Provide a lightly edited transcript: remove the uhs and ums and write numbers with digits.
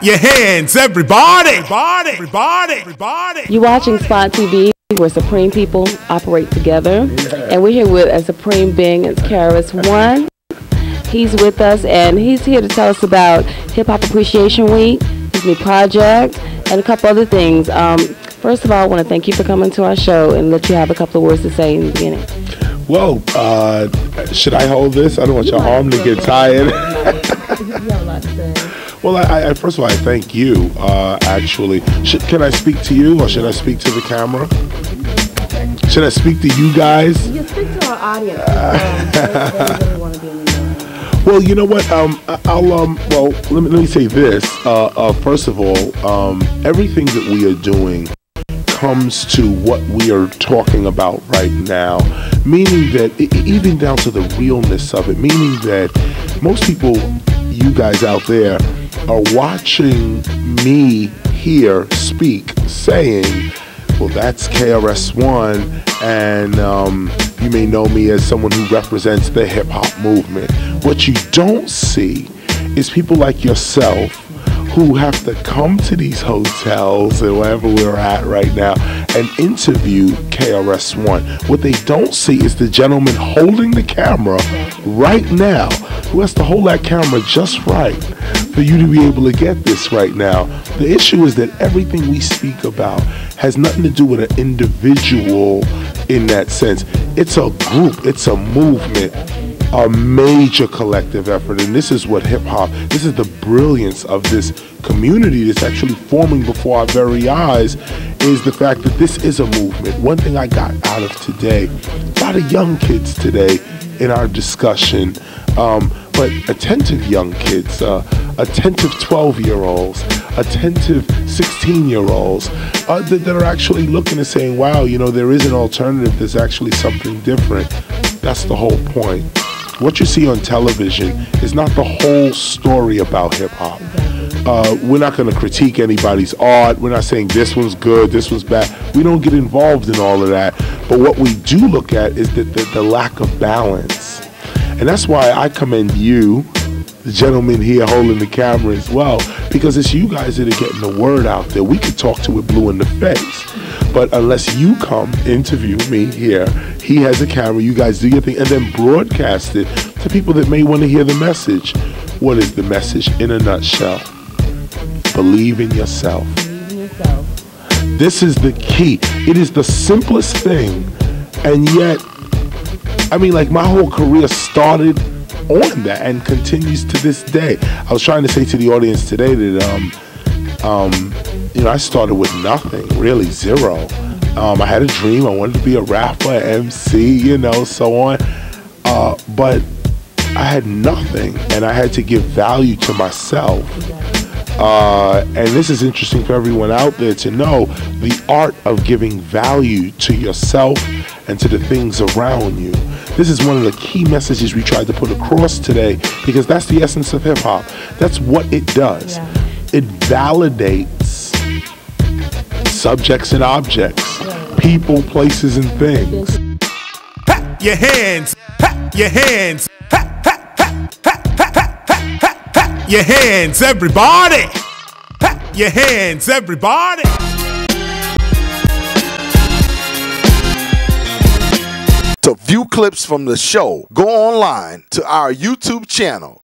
Your hands, everybody! Everybody! You're watching Spottv, where supreme people operate together. And we're here with a supreme being, it's KRS-One. He's with us, and he's here to tell us about Hip Hop Appreciation Week, his new project, and a couple other things. First of all, I want to thank you for coming to our show and let you have a couple of words to say in the beginning. Well, should I hold this? I don't want your arm to get tired. You have a lot to say. Well, I first of all, I thank you, actually. Can I speak to you, or should I speak to the camera? Should I speak to you guys? You speak to our audience. They really want to be in the room. Well, you know what? Well, let me say this. First of all, everything that we are doing comes to what we are talking about right now, meaning that even down to the realness of it, meaning that most people, you guys out there, are watching me here speak, saying, well, that's KRS-One, and you may know me as someone who represents the hip-hop movement. What you don't see is people like yourself who have to come to these hotels and wherever we're at right now and interview KRS-One. What they don't see is the gentleman holding the camera right now, who has to hold that camera just right for you to be able to get this right now. The issue is that everything we speak about has nothing to do with an individual in that sense. It's a group, it's a movement, a major collective effort, and this is what hip-hop, this is the brilliance of this community that's actually forming before our very eyes, is the fact that this is a movement. One thing I got out of today, a lot of young kids today in our discussion, but attentive young kids, attentive 12-year-olds, attentive 16-year-olds that are actually looking and saying, wow, you know, there is an alternative, there's actually something different. That's the whole point. What you see on television is not the whole story about hip-hop. We're not going to critique anybody's art. We're not saying this one's good, this one's bad. We don't get involved in all of that. But what we do look at is the lack of balance. And that's why I commend you, the gentleman here holding the camera as well, because it's you guys that are getting the word out there. We could talk to it blue in the face, but unless you come interview me here, he has a camera, you guys do your thing, and then broadcast it to people that may want to hear the message. What is the message in a nutshell? Believe in yourself. Believe in yourself. This is the key. It is the simplest thing, and yet, I mean, like, my whole career started on that and continues to this day. I was trying to say to the audience today that, you know, I started with nothing, really, zero. I had a dream. I wanted to be a rapper, MC, you know, so on. But I had nothing, and I had to give value to myself. And this is interesting for everyone out there to know the art of giving value to yourself and to the things around you. This is one of the key messages we tried to put across today, because that's the essence of hip-hop. That's what it does. Yeah. It validates subjects and objects, people, places, and things. Ha! Your hands! Ha! Your hands! Ha! Ha! Ha! Ha! Ha! Ha! Ha! Ha! Your hands, everybody! Ha! Your hands, everybody! To view clips from the show, go online to our YouTube channel,